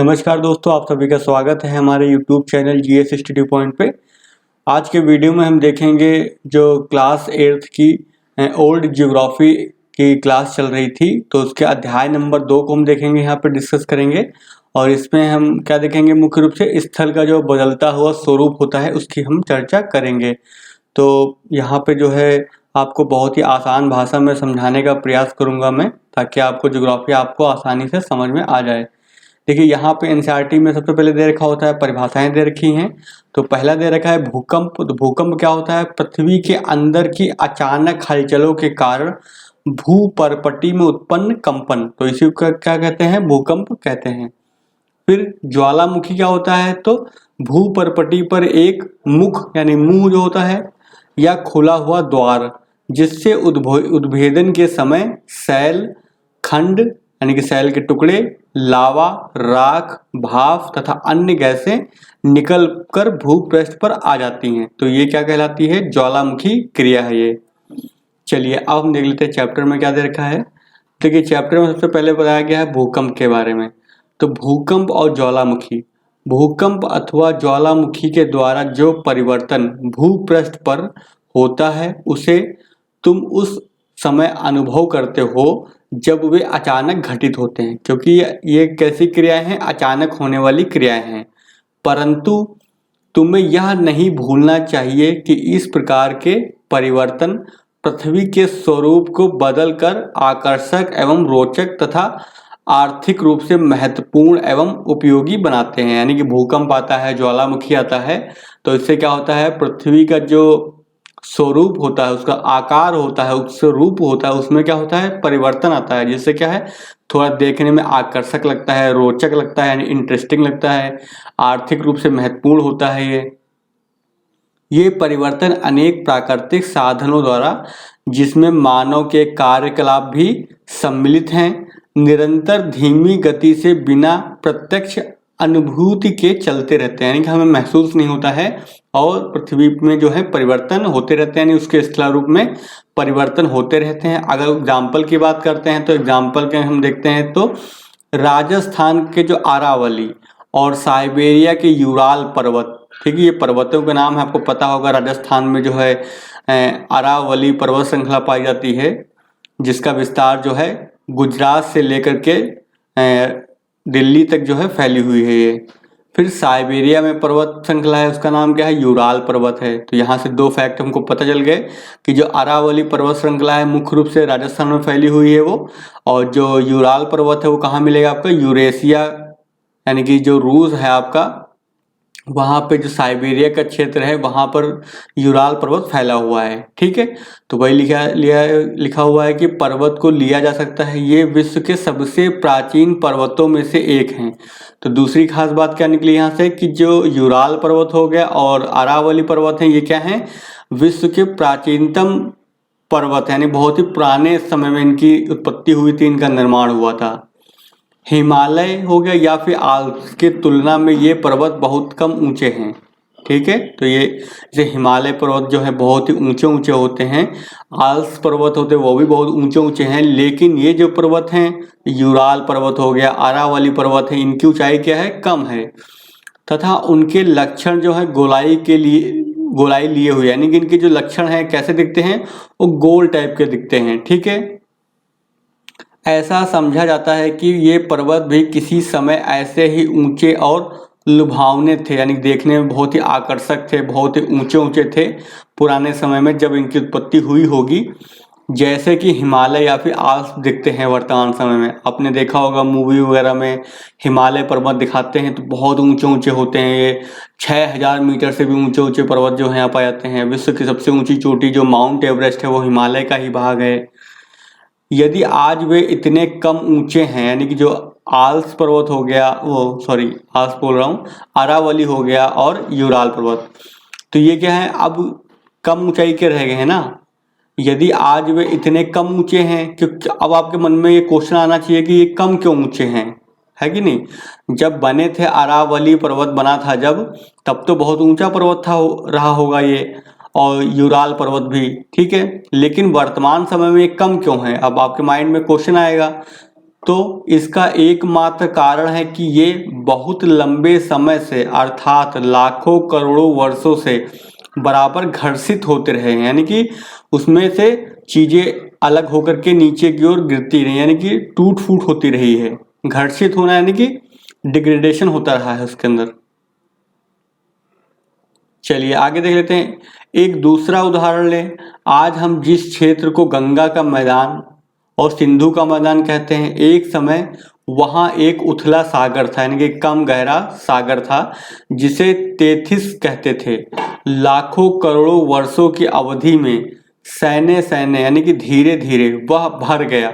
नमस्कार दोस्तों, आप सभी का स्वागत है हमारे YouTube channel GS study point पे। आज के वीडियो में हम देखेंगे जो क्लास 8th की ओल्ड ज्योग्राफी की क्लास चल रही थी, तो उसके अध्याय नंबर 2 को हम देखेंगे, यहाँ पे डिस्कस करेंगे। और इसमें हम क्या देखेंगे, मुख्य रूप से स्थल का जो बदलता हुआ स्वरूप होता है उसकी हम चर्चा करेंगे। तो यहाँ पे जो है आपको बहुत ही आसान भाषा में समझाने का प्रयास करूँगा मैं, ताकि आपको ज्योग्राफी आपको आसानी से समझ में आ जाए। देखिए यहाँ पे एनसीईआरटी में सबसे पहले दे रखा होता है, परिभाषाएं दे रखी हैं। तो पहला दे रखा है भूकंप। तो भूकंप क्या होता है? पृथ्वी के अंदर की अचानक हलचलों के कारण भूपर्पटी में उत्पन्न कंपन, तो इसी को क्या कहते हैं? भूकंप कहते हैं। फिर ज्वालामुखी क्या होता है? तो भूपर्पटी पर एक मुख यानी मुंह जो होता है या खुला हुआ द्वार, जिससे उद्भेदन के समय सैल खंड यानी कि सैल के टुकड़े, लावा, राख, भाप तथा अन्य गैसें निकलकर भूपृष्ठ पर आ जाती हैं। तो ये क्या कहलाती है? ज्वालामुखी क्रिया है ये। चलिए अब हम देख लेते हैं चैप्टर में क्या दे रखा है। देखिए चैप्टर में सबसे पहले बताया गया है भूकंप के बारे में। तो भूकंप और ज्वालामुखी, भूकंप अथवा ज्वालामुखी के द्वारा जो परिवर्तन भूपृष्ठ पर होता है उसे तुम उस समय अनुभव करते हो जब वे अचानक घटित होते हैं, क्योंकि ये कैसी क्रियाएं हैं? अचानक होने वाली क्रियाएं हैं। परंतु तुम्हें यह नहीं भूलना चाहिए कि इस प्रकार के परिवर्तन पृथ्वी के स्वरूप को बदलकर आकर्षक एवं रोचक तथा आर्थिक रूप से महत्वपूर्ण एवं उपयोगी बनाते हैं। यानी कि भूकंप आता है, ज्वालामुखी आता है, तो इससे क्या होता है? पृथ्वी का जो स्वरूप होता है, उसका आकार होता है, उससे रूप होता है, उसमें क्या होता है? परिवर्तन आता है, जिससे क्या है? थोड़ा देखने में आकर्षक लगता है, रोचक लगता है, यानी इंटरेस्टिंग लगता है, आर्थिक रूप से महत्वपूर्ण होता है। ये परिवर्तन अनेक प्राकृतिक साधनों द्वारा, जिसमें मानव के कार्यकलाप भी सम्मिलित हैं, निरंतर धीमी गति से बिना प्रत्यक्ष अनुभूति के चलते रहते हैं। यानी कि हमें महसूस नहीं होता है और पृथ्वी में जो है परिवर्तन होते रहते हैं, यानी उसके स्थल रूप में परिवर्तन होते रहते हैं। अगर एग्जाम्पल की बात करते हैं तो एग्जाम्पल के हम देखते हैं तो राजस्थान के जो अरावली और साइबेरिया के यूराल पर्वत, ठीक है, ये पर्वतों के नाम है, आपको पता होगा। राजस्थान में जो है अरावली पर्वत श्रृंखला पाई जाती है, जिसका विस्तार जो है गुजरात से लेकर के दिल्ली तक जो है फैली हुई है ये। फिर साइबेरिया में पर्वत श्रृंखला है, उसका नाम क्या है? यूराल पर्वत है। तो यहाँ से दो फैक्ट हमको पता चल गए कि जो अरावली पर्वत श्रृंखला है मुख्य रूप से राजस्थान में फैली हुई है वो, और जो यूराल पर्वत है वो कहाँ मिलेगा आपका? यूरेशिया यानी कि जो रूस है आपका, वहाँ पे जो साइबेरिया का क्षेत्र है वहाँ पर यूराल पर्वत फैला हुआ है। ठीक है, तो वही लिखा हुआ है कि पर्वत को लिया जा सकता है, ये विश्व के सबसे प्राचीन पर्वतों में से एक हैं। तो दूसरी खास बात क्या निकली यहाँ से कि जो यूराल पर्वत हो गया और अरावली पर्वत है, ये क्या है? विश्व के प्राचीनतम पर्वत, यानी बहुत ही पुराने समय में इनकी उत्पत्ति हुई थी, इनका निर्माण हुआ था। हिमालय हो गया या फिर आल्प्स के तुलना में ये पर्वत बहुत कम ऊंचे हैं। ठीक है, तो ये जैसे हिमालय पर्वत जो है बहुत ही ऊंचे ऊंचे होते हैं, आल्प्स पर्वत होते हैं वो भी बहुत ऊंचे ऊंचे हैं, लेकिन ये जो पर्वत हैं, यूराल पर्वत हो गया, अरावली पर्वत है, इनकी ऊंचाई क्या है? कम है, तथा उनके लक्षण जो है गोलाई लिए हुए, यानी कि इनके जो लक्षण हैं कैसे दिखते हैं? वो गोल टाइप के दिखते हैं। ठीक है, ऐसा समझा जाता है कि ये पर्वत भी किसी समय ऐसे ही ऊंचे और लुभावने थे, यानी देखने में बहुत ही आकर्षक थे, बहुत ही ऊंचे ऊंचे थे पुराने समय में जब इनकी उत्पत्ति हुई होगी, जैसे कि हिमालय या फिर आल्प्स दिखते हैं वर्तमान समय में। आपने देखा होगा मूवी वगैरह में हिमालय पर्वत दिखाते हैं तो बहुत ऊंचे ऊंचे होते हैं, ये 6000 मीटर से भी ऊंचे ऊंचे पर्वत जो है यहाँ पाए जाते हैं। विश्व की सबसे ऊंची चोटी जो माउंट एवरेस्ट है वो हिमालय का ही भाग है। यदि आज वे इतने कम ऊंचे हैं, यानी कि जो आल्प्स पर्वत हो गया, आल्प्स बोल रहा हूँ, अरावली हो गया और यूराल पर्वत, तो ये क्या है? अब कम ऊंचाई के रह गए हैं ना। यदि आज वे इतने कम ऊंचे हैं, क्योंकि अब आपके मन में ये क्वेश्चन आना चाहिए कि ये कम क्यों ऊंचे हैं, है कि नहीं? जब बने थे, अरावली पर्वत बना था जब, तब तो बहुत ऊंचा पर्वत था रहा होगा ये, और यूराल पर्वत भी। ठीक है, लेकिन वर्तमान समय में ये कम क्यों है? अब आपके माइंड में क्वेश्चन आएगा। तो इसका एकमात्र कारण है कि ये बहुत लंबे समय से अर्थात लाखों करोड़ों वर्षों से बराबर घर्षित होते रहे हैं, यानी कि उसमें से चीजें अलग होकर के नीचे की ओर गिरती रही, यानी कि टूट फूट होती रही है। घर्षित होना यानी कि डिग्रेडेशन होता रहा है उसके अंदर। चलिए आगे देख लेते हैं, एक दूसरा उदाहरण लें। आज हम जिस क्षेत्र को गंगा का मैदान और सिंधु का मैदान कहते हैं, एक समय वहां एक उथला सागर था, यानी कि कम गहरा सागर था, जिसे तेथिस कहते थे। लाखों करोड़ों वर्षों की अवधि में सैने सैने यानी कि धीरे धीरे वह भर गया।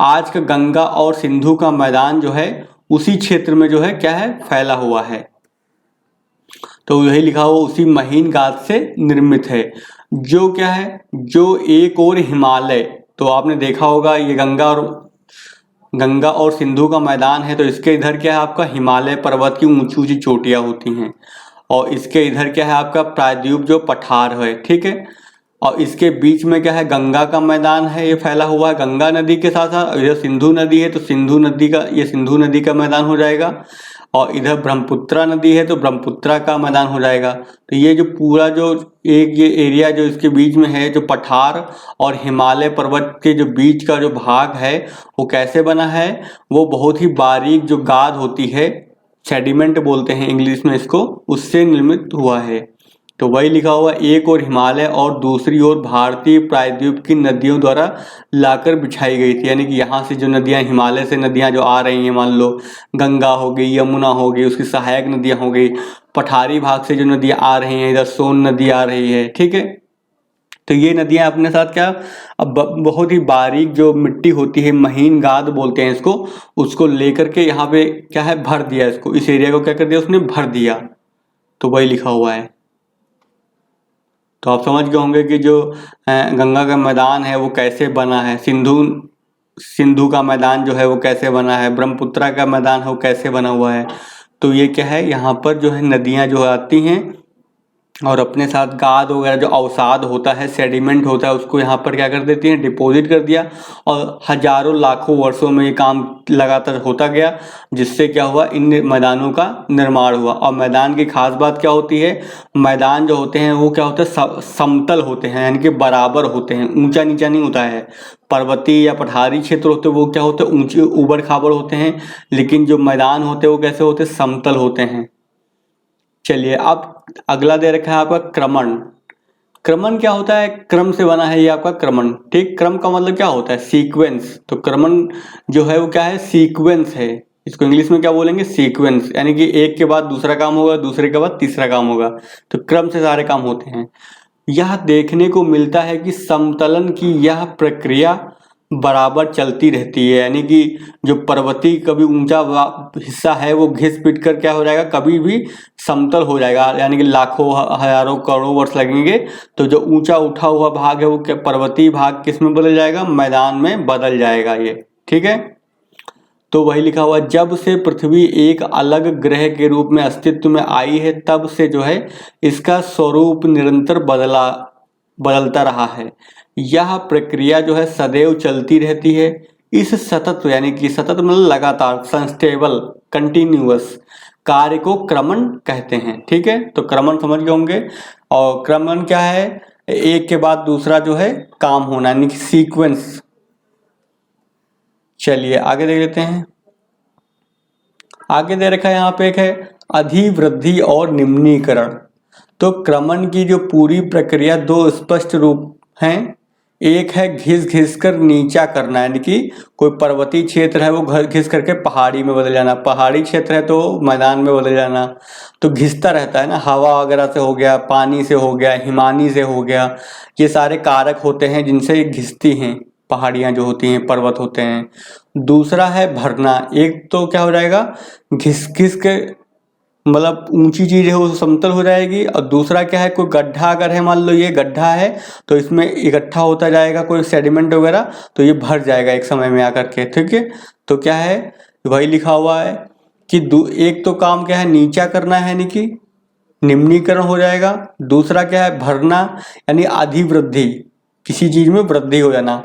आज का गंगा और सिंधु का मैदान जो है उसी क्षेत्र में जो है क्या है, फैला हुआ है। तो यही लिखा हुआ उसी महीन गाद से निर्मित है, जो क्या है, जो एक और हिमालय। तो आपने देखा होगा ये गंगा और सिंधु का मैदान है, तो इसके इधर क्या है आपका हिमालय पर्वत की ऊंची ऊंची चोटियां होती हैं, और इसके इधर क्या है आपका प्रायद्वीप जो पठार है, ठीक है। और इसके बीच में क्या है, गंगा का मैदान है, ये फैला हुआ है गंगा नदी के साथ साथ। इधर सिंधु नदी है, तो सिंधु नदी का ये सिंधु नदी का मैदान हो जाएगा, और इधर ब्रह्मपुत्रा नदी है तो ब्रह्मपुत्रा का मैदान हो जाएगा। तो ये जो पूरा जो एक ये एरिया जो इसके बीच में है, जो पठार और हिमालय पर्वत के जो बीच का जो भाग है, वो कैसे बना है, वो बहुत ही बारीक जो गाद होती है, सेडिमेंट बोलते हैं इंग्लिश में इसको, उससे निर्मित हुआ है। तो वही लिखा हुआ, एक और हिमालय और दूसरी ओर भारतीय प्रायद्वीप की नदियों द्वारा लाकर बिछाई गई थी, यानी कि यहाँ से जो नदियाँ, हिमालय से नदियाँ जो आ रही हैं, मान लो गंगा हो गई, यमुना हो गई, उसकी सहायक नदियाँ हो गई, पठारी भाग से जो नदियाँ आ रही हैं, इधर सोन नदी आ रही है, ठीक है। तो ये नदियाँ अपने साथ क्या, अब बहुत ही बारीक जो मिट्टी होती है, महीन गाद बोलते हैं इसको, उसको लेकर के यहाँ पे क्या है भर दिया, इसको, इस एरिया को क्या कर दिया उसने, भर दिया। तो वही लिखा हुआ है। तो आप समझ गए होंगे कि जो गंगा का मैदान है वो कैसे बना है, सिंधु का मैदान जो है वो कैसे बना है, ब्रह्मपुत्रा का मैदान है वो कैसे बना हुआ है। तो ये क्या है, यहाँ पर जो है नदियाँ जो आती हैं और अपने साथ गाद वगैरह जो अवसाद होता है, सेडिमेंट होता है, उसको यहाँ पर क्या कर देती हैं, डिपॉजिट कर दिया, और हजारों लाखों वर्षों में ये काम लगातार होता गया, जिससे क्या हुआ, इन मैदानों का निर्माण हुआ। और मैदान की खास बात क्या होती है, मैदान जो होते हैं वो क्या होते हैं, समतल होते हैं, यानी कि बराबर होते हैं, ऊंचा नीचा नहीं होता है। पर्वतीय या पठारी क्षेत्र होते हैं वो क्या होते हैं, ऊंचे ऊबड़ खाबड़ होते हैं, लेकिन जो मैदान होते हैं वो कैसे होते हैं, समतल होते हैं। चलिए अब अगला दे रखा है आपका क्रमण। क्रमण क्या होता है, क्रम से बना है ये आपका क्रमण, ठीक। क्रम का मतलब क्या होता है, सीक्वेंस। तो क्रमण जो है वो क्या है, सीक्वेंस है। इसको इंग्लिश में क्या बोलेंगे, सीक्वेंस, यानी कि एक के बाद दूसरा काम होगा, दूसरे के बाद तीसरा काम होगा। तो क्रम से सारे काम होते हैं। यह देखने को मिलता है कि समतलन की यह प्रक्रिया बराबर चलती रहती है, यानी कि जो पर्वतीय कभी ऊंचा हिस्सा है वो घिस पिट कर क्या हो जाएगा, कभी भी समतल हो जाएगा, यानी कि लाखों हजारों करोड़ों वर्ष लगेंगे। तो जो ऊंचा उठा हुआ भाग है वो क्या, पर्वतीय भाग किस में बदल जाएगा, मैदान में बदल जाएगा ये, ठीक है। तो वही लिखा हुआ, जब से पृथ्वी एक अलग ग्रह के रूप में अस्तित्व में आई है, तब से जो है इसका स्वरूप निरंतर बदलता रहा है। यह प्रक्रिया जो है सदैव चलती रहती है। इस सतत, यानी कि सतत मतलब लगातार, संस्टेबल, कंटिन्यूअस कार्य को क्रमण कहते हैं, ठीक है। तो क्रमण समझ गए होंगे। और क्रमण क्या है, एक के बाद दूसरा जो है काम होना, यानी कि सीक्वेंस। चलिए आगे देख लेते हैं। आगे दे रखा है यहाँ पे, एक है अधिवृद्धि और निम्नीकरण। तो क्रमण की जो पूरी प्रक्रिया दो स्पष्ट रूप हैं। एक है घिस घिस कर नीचा करना, यानी कि कोई पर्वतीय क्षेत्र है वो घिस करके पहाड़ी में बदल जाना, पहाड़ी क्षेत्र है तो मैदान में बदल जाना। तो घिसता रहता है ना, हवा वगैरह से हो गया, पानी से हो गया, हिमानी से हो गया, ये सारे कारक होते हैं जिनसे घिसती हैं पहाड़ियाँ जो होती हैं, पर्वत होते हैं। दूसरा है भरना। एक तो क्या हो जाएगा, घिस घिस के मतलब ऊंची चीज है वो समतल हो जाएगी, और दूसरा क्या है, कोई गड्ढा अगर है, मान लो ये गड्ढा है तो इसमें इकट्ठा होता जाएगा कोई सेडिमेंट वगैरह, तो ये भर जाएगा एक समय में आकर के, ठीक है। तो क्या है, वही लिखा हुआ है कि एक तो काम क्या है, नीचा करना है, यानी कि निम्नीकरण हो जाएगा। दूसरा क्या है, भरना, यानी अधिवृद्धि, किसी चीज में वृद्धि हो जाना।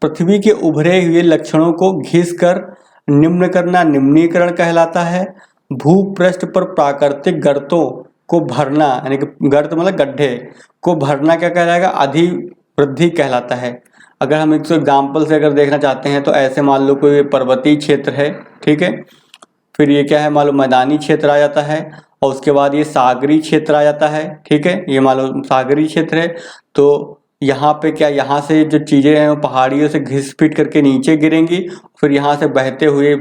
पृथ्वी के उभरे हुए लक्षणों को घिसकर निम्न करना निम्नीकरण कहलाता है। भूपृष्ठ पर प्राकृतिक गर्तों को भरना, यानी कि गर्त मतलब गड्ढे को भरना क्या कहलाएगा, अधिवृद्धि कहलाता है। अगर हम एक एग्जाम्पल से अगर देखना चाहते हैं तो ऐसे मान लो कोई पर्वतीय क्षेत्र है, ठीक है, फिर ये क्या है मान लो मैदानी क्षेत्र आ जाता है, और उसके बाद ये सागरी क्षेत्र आ जाता है, ठीक है, ये मान लो सागरी क्षेत्र है। तो यहाँ पे क्या, यहाँ से जो चीज़ें हैं वो पहाड़ियों से घिस पिट करके नीचे गिरेंगी, फिर यहाँ से बहते हुए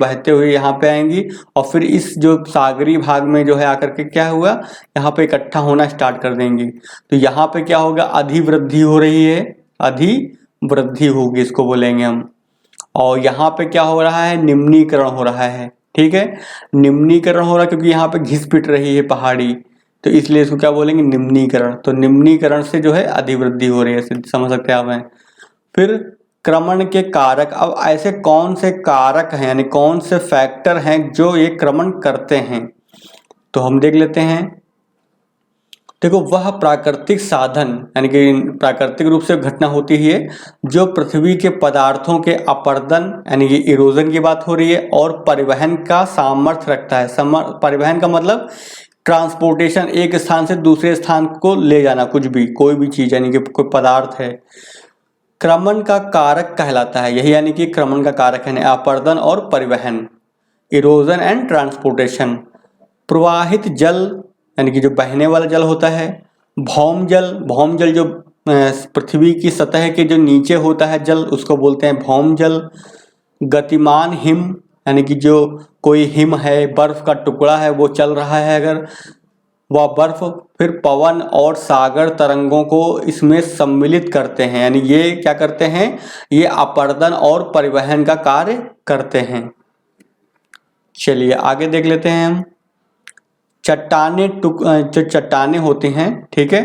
यहाँ पे आएंगी, और फिर इस जो सागरी भाग में जो है आकर के क्या हुआ, यहाँ पे इकट्ठा होना स्टार्ट कर देंगी। तो यहाँ पे क्या होगा, अधिवृद्धि हो रही है, अधिवृद्धि होगी इसको बोलेंगे हम। और यहाँ पे क्या हो रहा है, निम्नीकरण हो रहा है, ठीक है, निम्नीकरण हो रहा है क्योंकि यहाँ पे घिस पिट रही है पहाड़ी, तो इसलिए इसको क्या बोलेंगे, निम्नीकरण। तो निम्नीकरण से जो है अधिवृद्धि हो रही है, समझ सकते हैं आप हैं। फिर क्रमण के कारक, अब ऐसे कौन से कारक हैं, यानी कौन से फैक्टर हैं जो ये क्रमण करते हैं, तो हम देख लेते हैं। देखो, वह प्राकृतिक साधन, यानी कि प्राकृतिक रूप से घटना होती है जो पृथ्वी के पदार्थों के अपरदन, यानी कि इरोजन की बात हो रही है, और परिवहन का सामर्थ्य रखता है। परिवहन का मतलब ट्रांसपोर्टेशन, एक स्थान से दूसरे स्थान को ले जाना, कुछ भी, कोई भी चीज, यानी कि कोई पदार्थ है, क्रमण का कारक कहलाता है। यही यानी कि क्रमण का कारक है, अपरदन और परिवहन, इरोजन एंड ट्रांसपोर्टेशन। प्रवाहित जल, यानी कि जो बहने वाला जल होता है। भौम जल जो पृथ्वी की सतह के जो नीचे होता है जल, उसको बोलते हैं भौम जल। गतिमान हिम, यानी कि जो कोई हिम है, बर्फ का टुकड़ा है, वो चल रहा है अगर, वह बर्फ। फिर पवन और सागर तरंगों को इसमें सम्मिलित करते हैं, यानी ये क्या करते हैं, ये अपरदन और परिवहन का कार्य करते हैं। चलिए आगे देख लेते हैं हम। जो चट्टाने होती हैं, ठीक है,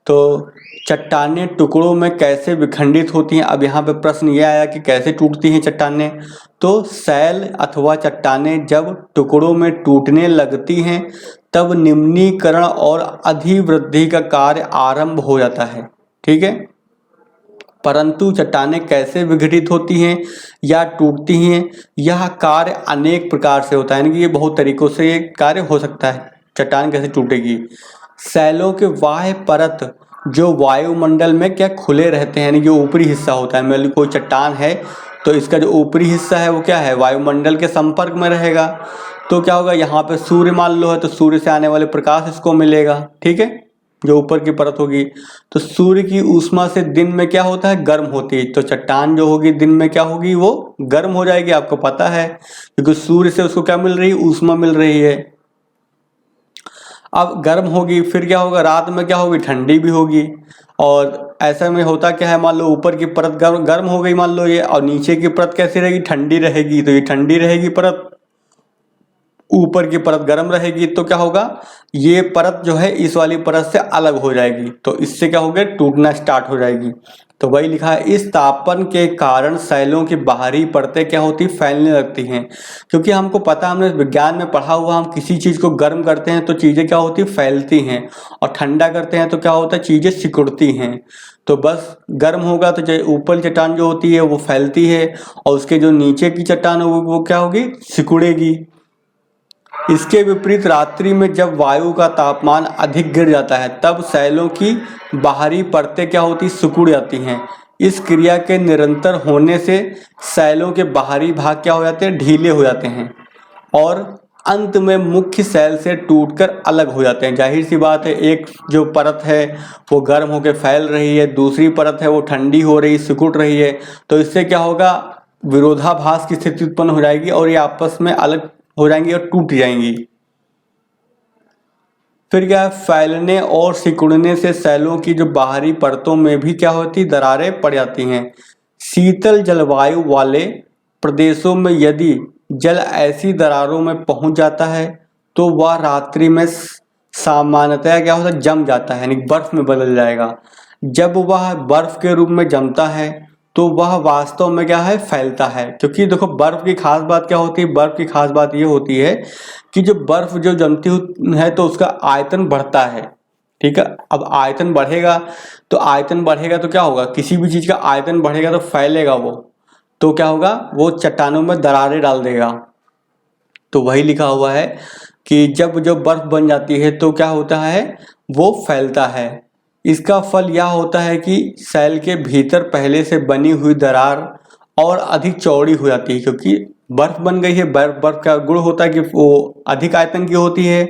तो चट्टाने टुकड़ों में कैसे विखंडित होती हैं। अब यहाँ पे प्रश्न ये आया कि कैसे टूटती हैं चट्टाने, तो शैल अथवा चट्टाने जब टुकड़ों में टूटने लगती हैं तब निम्नीकरण और अधिवृद्धि का कार्य आरंभ हो जाता है, ठीक है। परंतु चट्टाने कैसे विघटित होती हैं या टूटती हैं, यह कार्य अनेक प्रकार से होता है, यानी कि ये बहुत तरीकों से ये कार्य हो सकता है। चट्टान कैसे टूटेगी, शैलों के बाह्य परत जो वायुमंडल में क्या खुले रहते हैं, यानी जो ऊपरी हिस्सा होता है, मान लो कोई चट्टान है तो इसका जो ऊपरी हिस्सा है वो क्या है, वायुमंडल के संपर्क में रहेगा, तो क्या होगा, यहाँ पे सूर्य मान लो है तो सूर्य से आने वाले प्रकाश इसको मिलेगा, ठीक है, जो ऊपर की परत होगी। तो सूर्य की ऊष्मा से दिन में क्या होता है, गर्म होती है, तो चट्टान जो होगी दिन में क्या होगी, वो गर्म हो जाएगी, आपको पता है, क्योंकि सूर्य से उसको क्या मिल रही है, ऊष्मा मिल रही है। अब गर्म होगी, फिर क्या होगा, रात में क्या होगी, ठंडी भी होगी। और ऐसे में होता क्या है, मान लो ऊपर की परत गर्म हो गई मान लो ये, और नीचे की परत कैसी रहेगी, ठंडी रहेगी, तो ये ठंडी रहेगी परत, ऊपर की परत गर्म रहेगी, तो क्या होगा, ये परत जो है इस वाली परत से अलग हो जाएगी, तो इससे क्या होगा, टूटना स्टार्ट हो जाएगी। तो वही लिखा है, इस तापन के कारण शैलों की बाहरी परतें क्या होती, फैलने लगती हैं। क्योंकि हमको पता, हमने विज्ञान में पढ़ा हुआ, हम किसी चीज को गर्म करते हैं तो चीजें क्या होती, फैलती हैं, और ठंडा करते हैं तो क्या होता है, चीजें सिकुड़ती हैं। तो बस गर्म होगा तो ऊपर चट्टान जो होती है वो फैलती है, और उसके जो नीचे की चट्टान होगी वो क्या होगी, सिकुड़ेगी। इसके विपरीत रात्रि में जब वायु का तापमान अधिक गिर जाता है तब शैलों की बाहरी परतें क्या होती, सिकुड़ जाती हैं। इस क्रिया के निरंतर होने से शैलों के बाहरी भाग क्या हो जाते हैं, ढीले हो जाते हैं, और अंत में मुख्य शैल से टूटकर अलग हो जाते हैं। जाहिर सी बात है, एक जो परत है वो गर्म होकर फैल रही है, दूसरी परत है वो ठंडी हो रही, सिकुड़ रही है, तो इससे क्या होगा, विरोधाभास की स्थिति उत्पन्न हो जाएगी, और ये आपस में अलग हो जाएंगी और टूट जाएंगी। फिर क्या, फैलने और सिकुड़ने से शैलों की जो बाहरी परतों में भी क्या होती, दरारें पड़ जाती हैं। शीतल जलवायु वाले प्रदेशों में यदि जल ऐसी दरारों में पहुंच जाता है तो वह रात्रि में सामान्यतः क्या होता है, जम जाता है, यानी बर्फ में बदल जाएगा। जब वह बर्फ के रूप में जमता है तो वह वास्तव में क्या है, फैलता है। क्योंकि देखो, बर्फ की खास बात क्या होती है, बर्फ की खास बात ये होती है कि जो बर्फ जो जमती है तो उसका आयतन बढ़ता है, ठीक है। अब आयतन बढ़ेगा तो क्या होगा, किसी भी चीज का आयतन बढ़ेगा तो फैलेगा वो, तो क्या होगा, वो चट्टानों में दरारें डाल देगा। तो वही लिखा हुआ है कि जब जो बर्फ बन जाती है तो क्या होता है, वो फैलता है। इसका फल यह होता है कि सेल के भीतर पहले से बनी हुई दरार और अधिक चौड़ी हो जाती है, क्योंकि बर्फ बन गई है। बर्फ का गुण होता है कि वो अधिक आयतन की होती है,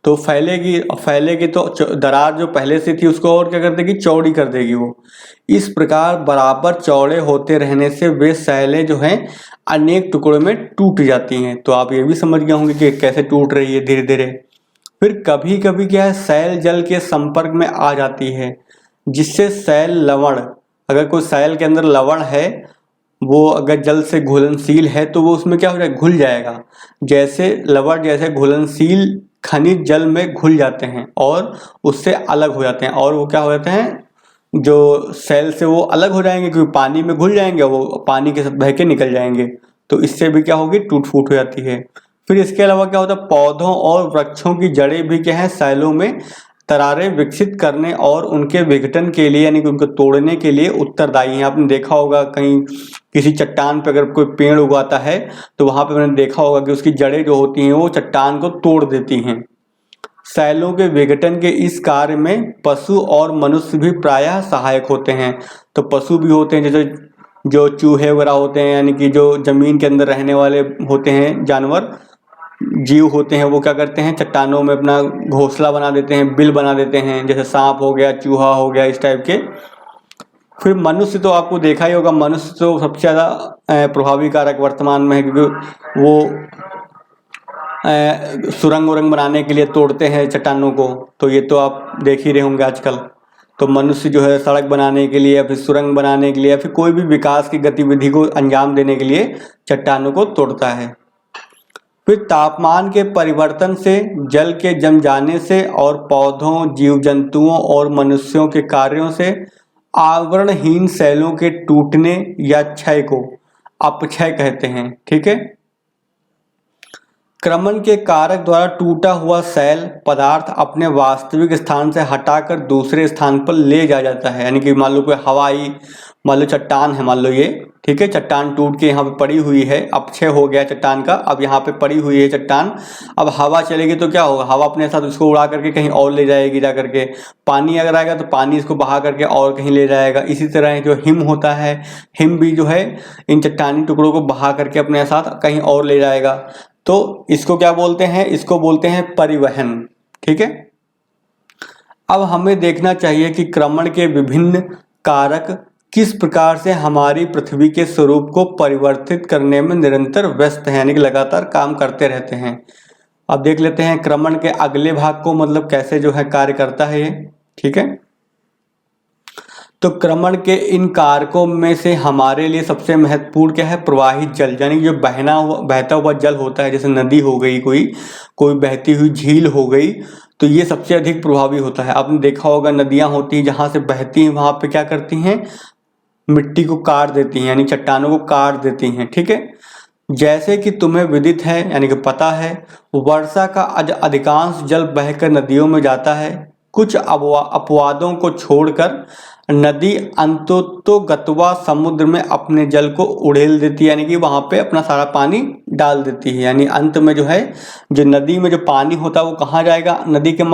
तो फैलेगी तो दरार जो पहले से थी उसको और क्या कर देगी, चौड़ी कर देगी वो। इस प्रकार बराबर चौड़े होते रहने से वे सेलें जो हैं अनेक टुकड़ों में टूट जाती हैं। तो आप ये भी समझ गए होंगे कि कैसे टूट रही है धीरे धीरे। फिर कभी कभी क्या है, सेल जल के संपर्क में आ जाती है, जिससे सेल लवण, अगर कोई सेल के अंदर लवण है, वो अगर जल से घुलनशील है तो वो उसमें क्या हो जाएगा, घुल जाएगा। जैसे लवण जैसे घुलनशील खनिज जल में घुल जाते हैं और उससे अलग हो जाते हैं, और वो क्या हो जाते हैं, जो सेल से वो अलग हो जाएंगे, क्योंकि पानी में घुल जाएंगे, वो पानी के साथ बह के निकल जाएंगे। तो इससे भी क्या होगी, टूट फूट हो जाती है। फिर इसके अलावा क्या होता है, पौधों और वृक्षों की जड़ें भी क्या है, सेलों में दरारें विकसित करने और उनके विघटन के लिए, यानी कि उनको तोड़ने के लिए उत्तरदायी है। आपने देखा होगा कहीं किसी चट्टान पर अगर कोई पेड़ उगाता है तो वहां पर मैंने देखा होगा कि उसकी जड़ें जो होती हैं वो चट्टान को तोड़ देती हैं। सेलों के विघटन के इस कार्य में पशु और मनुष्य भी प्रायः सहायक होते हैं। तो पशु भी होते हैं, जैसे जो चूहे वगैरह होते हैं, यानी कि जो जमीन के अंदर रहने वाले होते हैं जानवर, जीव होते हैं, वो क्या करते हैं, चट्टानों में अपना घोंसला बना देते हैं, बिल बना देते हैं, जैसे सांप हो गया, चूहा हो गया, इस टाइप के। फिर मनुष्य तो आपको देखा ही होगा, मनुष्य तो सबसे ज़्यादा प्रभावी कारक वर्तमान में है, क्योंकि वो सुरंग उरंग बनाने के लिए तोड़ते हैं चट्टानों को। तो ये तो आप देख ही रहे होंगे आजकल। तो मनुष्य जो है सड़क बनाने के लिए या फिर सुरंग बनाने के लिए या फिर कोई भी विकास की गतिविधि को अंजाम देने के लिए चट्टानों को तोड़ता है। फिर तापमान के परिवर्तन से, जल के जम जाने से और पौधों, जीव जंतुओं और मनुष्यों के कार्यों से आवरणहीन सेलों के टूटने या क्षय को अपक्षय कहते हैं। ठीक है। क्रमण के कारक द्वारा टूटा हुआ सेल पदार्थ अपने वास्तविक स्थान से हटाकर दूसरे स्थान पर ले जाया जाता है। यानी कि मान लो कोई हवाई, मान लो चट्टान है, मान लो ये, ठीक है, चट्टान टूट के यहाँ पे पड़ी हुई है, अपक्षय हो गया चट्टान का, अब यहाँ पे पड़ी हुई है चट्टान। अब हवा चलेगी तो क्या होगा, हवा अपने साथ उसको उड़ा करके कहीं और ले जाएगी जा करके। पानी अगर आएगा तो पानी इसको बहा करके और कहीं ले जाएगा। इसी तरह जो हिम होता है, हिम भी जो है इन चट्टानी टुकड़ों को बहा करके अपने साथ कहीं और ले जाएगा। तो इसको क्या बोलते हैं, इसको बोलते हैं परिवहन। ठीक है। अब हमें देखना चाहिए कि क्रमण के विभिन्न कारक किस प्रकार से हमारी पृथ्वी के स्वरूप को परिवर्तित करने में निरंतर व्यस्त हैं, यानी कि लगातार काम करते रहते हैं। अब देख लेते हैं क्रमण के अगले भाग को, मतलब कैसे जो है कार्य करता है ये। ठीक है। तो क्रमण के इन कारकों में से हमारे लिए सबसे महत्वपूर्ण क्या है, प्रवाहित जल, यानी जो बहता हुआ जल होता है, जैसे नदी हो गई, कोई बहती हुई झील हो गई, तो ये सबसे अधिक प्रभावी होता है। आपने देखा होगा नदियां होती हैं जहां से बहती हैं, वहां पे क्या करती हैं, मिट्टी को काट देती हैं, यानी चट्टानों को काट देती हैं। ठीक है। जैसे कि तुम्हें विदित है, यानी कि पता है, वर्षा का अधिकांश जल बहकर नदियों में जाता है। कुछ अपवादों को छोड़कर नदी अंततोगत्वा समुद्र में अपने जल को उड़ेल देती है, यानी कि वहां पे अपना सारा पानी डाल देती है। यानी अंत में जो है, जो नदी में जो पानी होता है वो कहाँ जाएगा, नदी के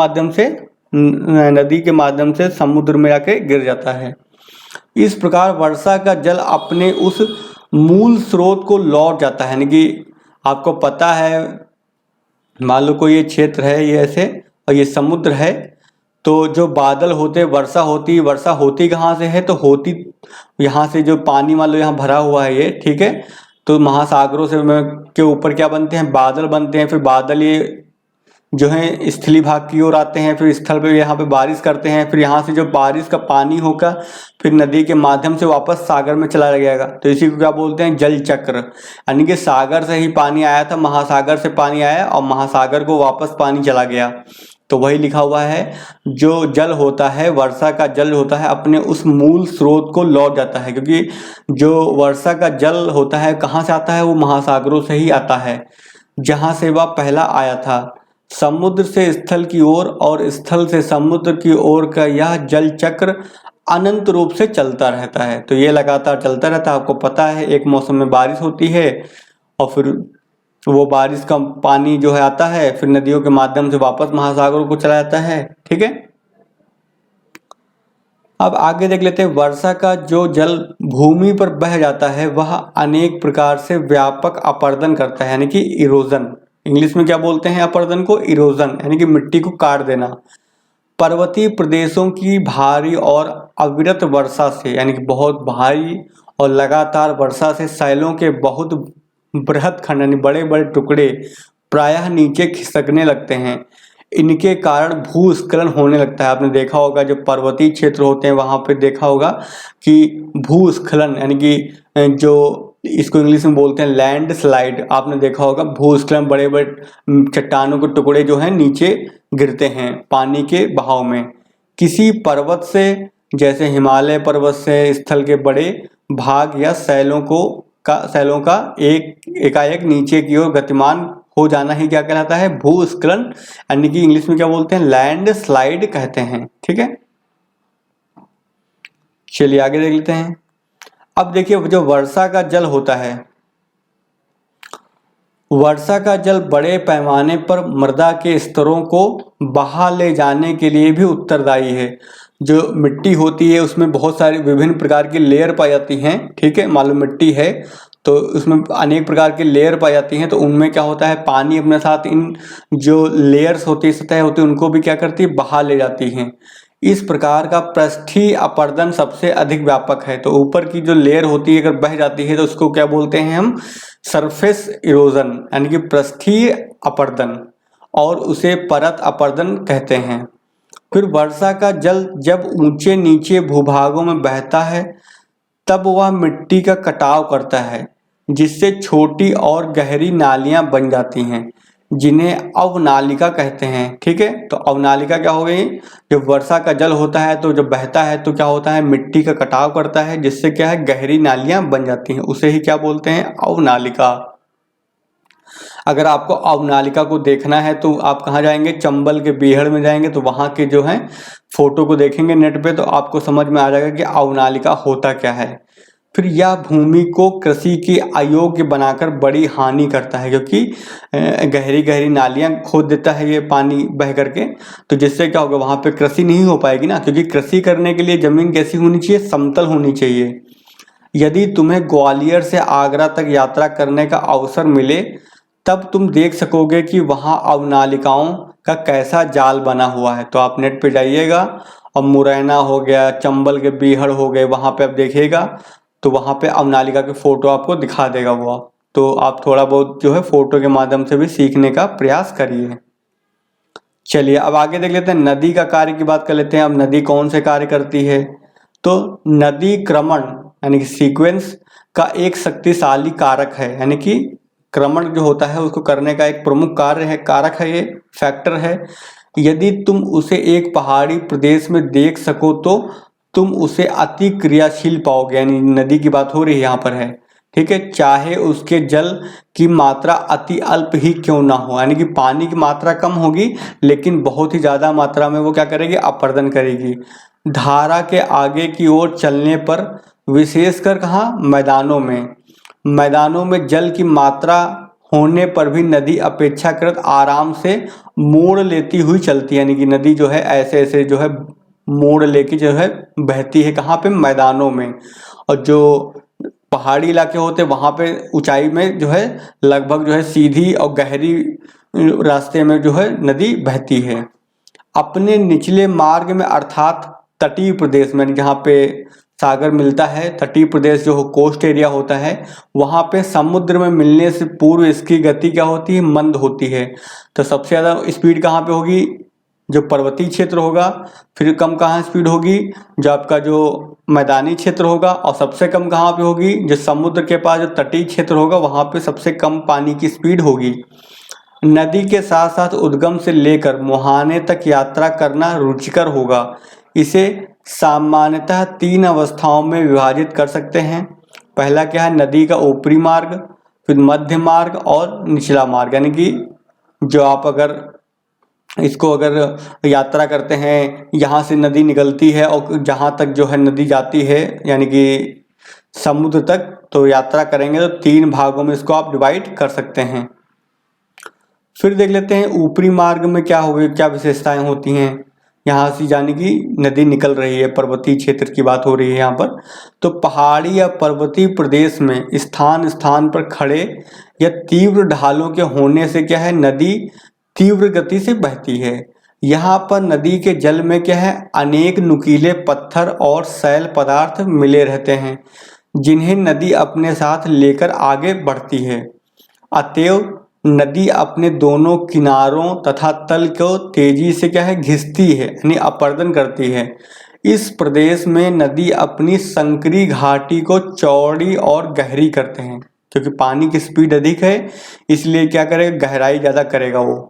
माध्यम से समुद्र में जाके गिर जाता है। इस प्रकार वर्षा का जल अपने उस मूल स्रोत को लौट जाता है। यानी कि आपको पता है, मान लो कोई ये क्षेत्र है, ये ऐसे, और ये समुद्र है, तो जो बादल होते, वर्षा होती कहाँ से है, तो होती यहाँ से, जो पानी मान लो यहाँ भरा हुआ है ये, ठीक है, तो महासागरों से के ऊपर क्या बनते हैं, बादल बनते हैं। फिर बादल ये जो है स्थली भाग की ओर आते हैं, फिर स्थल पे यहाँ पे बारिश करते हैं, फिर यहाँ से जो बारिश का पानी होगा फिर नदी के माध्यम से वापस सागर में चला जाएगा। तो इसी को क्या बोलते हैं, जल चक्र। यानी कि सागर से ही पानी आया था, महासागर से पानी आया और महासागर को वापस पानी चला गया। तो वही लिखा हुआ है, जो जल होता है, वर्षा का जल होता है, अपने उस मूल स्रोत को लौट जाता है। क्योंकि जो वर्षा का जल होता है कहाँ से आता है, वो महासागरों से ही आता है, जहाँ से वह पहला आया था। समुद्र से स्थल की ओर और स्थल से समुद्र की ओर का यह जल चक्र अनंत रूप से चलता रहता है। तो ये लगातार चलता रहता है। आपको पता है एक मौसम में बारिश होती है और फिर वो बारिश का पानी जो है आता है, फिर नदियों के माध्यम से वापस महासागरों को चला जाता है। ठीक है, अब आगे देख लेते हैं। वर्षा का जो जल भूमि पर बह जाता है वह अनेक प्रकार से व्यापक अपरदन करता है, यानी कि इरोजन। इंग्लिश में क्या बोलते हैं अपरदन को? इरोजन, यानी कि मिट्टी को काट देना। पर्वतीय प्रदेशों की भारी और अविरत वर्षा से, यानी कि बहुत भारी और लगातार वर्षा से शैलों के बहुत बृहद खंड, यानी बड़े बड़े टुकड़े प्रायः नीचे खिसकने लगते हैं। इनके कारण भूस्खलन होने लगता है। आपने देखा होगा जो पर्वतीय क्षेत्र होते हैं वहां पे देखा होगा कि भूस्खलन, यानी कि जो इसको इंग्लिश में बोलते हैं लैंड स्लाइड, आपने देखा होगा भूस्खलन, बड़े बड़े चट्टानों के टुकड़े जो हैं नीचे गिरते हैं पानी के बहाव में। किसी पर्वत से, जैसे हिमालय पर्वत से स्थल के बड़े भाग या शैलों का एकाएक नीचे की ओर गतिमान हो जाना ही क्या कहलाता है? भूस्खलन, यानी कि इंग्लिश में क्या बोलते हैं? लैंड स्लाइड कहते हैं। ठीक है, चलिए आगे देख लेते हैं। अब देखिए जो वर्षा का जल होता है, वर्षा का जल बड़े पैमाने पर मृदा के स्तरों को बहा ले जाने के लिए भी उत्तरदायी है। जो मिट्टी होती है उसमें बहुत सारी विभिन्न प्रकार की लेयर पाई जाती हैं। ठीक है, मान लो मिट्टी है तो उसमें अनेक प्रकार की लेयर पाई जाती हैं, तो उनमें क्या होता है पानी अपने साथ इन जो लेयर्स होती है, सतह होती है, उनको भी क्या करती है? बहा ले जाती हैं। इस प्रकार का पृष्ठीय अपरदन सबसे अधिक व्यापक है। तो ऊपर की जो लेयर होती है अगर बह जाती है तो उसको क्या बोलते हैं हम? सरफेस इरोजन, यानी कि पृष्ठीय अपरदन, और उसे परत अपरदन कहते हैं। फिर वर्षा का जल जब ऊंचे नीचे भूभागों में बहता है तब वह मिट्टी का कटाव करता है, जिससे छोटी और गहरी नालियां बन जाती हैं, जिन्हें अवनालिका कहते हैं। ठीक है, तो अवनालिका क्या हो गई? जब वर्षा का जल होता है तो जब बहता है तो क्या होता है? मिट्टी का कटाव करता है, जिससे क्या है? गहरी नालियां बन जाती हैं, उसे ही क्या बोलते हैं? अवनालिका। अगर आपको अवनालिका को देखना है तो आप कहाँ जाएंगे? चंबल के बीहड़ में जाएंगे, तो वहां के जो है फोटो को देखेंगे नेट पे तो आपको समझ में आ जाएगा कि अवनालिका होता क्या है। फिर यह भूमि को कृषि के अयोग्य बनाकर बड़ी हानि करता है, क्योंकि गहरी गहरी नालियां खोद देता है ये पानी बह करके, तो जिससे क्या होगा? वहां पे कृषि नहीं हो पाएगी ना, क्योंकि कृषि करने के लिए जमीन कैसी होनी चाहिए? समतल होनी चाहिए। यदि तुम्हें ग्वालियर से आगरा तक यात्रा करने का अवसर मिले तब तुम देख सकोगे कि वहां अवनालिकाओं का कैसा जाल बना हुआ है। तो आप नेट पे जाइएगा और मुरैना हो गया, चंबल के बीहड़ हो गए, वहां पे आप देखिएगा तो वहां पे अवनालिका की फोटो आपको दिखा देगा वो। तो आप थोड़ा बहुत जो है फोटो के माध्यम से भी सीखने का प्रयास करिए। चलिए अब आगे देख लेते हैं, नदी का कार्य की बात कर लेते हैं। अब नदी कौन से कार्य करती है? तो नदी क्रमण, यानी कि सीक्वेंस का एक शक्तिशाली कारक है, यानी कि क्रमण जो होता है उसको करने का एक प्रमुख कार्य है, कारक है, ये फैक्टर है। यदि तुम उसे एक पहाड़ी प्रदेश में देख सको तो तुम उसे अति क्रियाशील पाओगे, यानी नदी की बात हो रही है यहाँ पर है। ठीक है, चाहे उसके जल की मात्रा अति अल्प ही क्यों ना हो, यानी कि पानी की मात्रा कम होगी लेकिन बहुत ही ज्यादा मात्रा में वो क्या करेगी? अपरदन करेगी। धारा के आगे की ओर चलने पर, विशेषकर कहाँ? मैदानों में जल की मात्रा होने पर भी नदी अपेक्षाकृत आराम से मोड़ लेती हुई चलती है, यानी कि नदी जो है ऐसे ऐसे जो है मोड़ लेके जो है बहती है। कहाँ पे? मैदानों में। और जो पहाड़ी इलाके होते हैं वहां पे ऊंचाई में जो है लगभग जो है सीधी और गहरी रास्ते में जो है नदी बहती है। अपने निचले मार्ग में अर्थात तटीय प्रदेश में, जहाँ पे सागर मिलता है, तटीय प्रदेश जो कोस्ट एरिया होता है, वहां पे समुद्र में मिलने से पूर्व इसकी गति क्या होती है? मंद होती है। तो सबसे ज्यादा स्पीड कहाँ पे होगी? जो पर्वतीय क्षेत्र होगा। फिर कम कहाँ स्पीड होगी? जो आपका जो मैदानी क्षेत्र होगा। और सबसे कम कहाँ पे होगी? जो समुद्र के पास जो तटीय क्षेत्र होगा वहां पे सबसे कम पानी की स्पीड होगी। नदी के साथ साथ उद्गम से लेकर मुहाने तक यात्रा करना रुचिकर होगा। इसे सामान्यतः 3 अवस्थाओं में विभाजित कर सकते हैं। पहला क्या है? नदी का ऊपरी मार्ग, फिर मध्य मार्ग और निचला मार्ग, यानी कि जो आप अगर इसको अगर यात्रा करते हैं, यहाँ से नदी निकलती है और जहाँ तक जो है नदी जाती है यानी कि समुद्र तक, तो यात्रा करेंगे तो 3 भागों में इसको आप डिवाइड कर सकते हैं। फिर देख लेते हैं ऊपरी मार्ग में क्या क्या विशेषताएं होती हैं। यहाँ से यानी कि नदी निकल रही है, पर्वतीय क्षेत्र की बात हो रही है यहाँ पर। तो पहाड़ी या पर्वतीय प्रदेश में स्थान स्थान पर खड़े या तीव्र ढालों के होने से क्या है, नदी तीव्र गति से बहती है। यहाँ पर नदी के जल में क्या है, अनेक नुकीले पत्थर और सैल पदार्थ मिले रहते हैं, जिन्हें नदी अपने साथ लेकर आगे बढ़ती है। अतएव नदी अपने दोनों किनारों तथा तल को तेजी से क्या है, घिसती है यानी अपर्दन करती है। इस प्रदेश में नदी अपनी संकरी घाटी को चौड़ी और गहरी करते हैं, क्योंकि पानी की स्पीड अधिक है इसलिए क्या करेगा, गहराई ज़्यादा करेगा वो।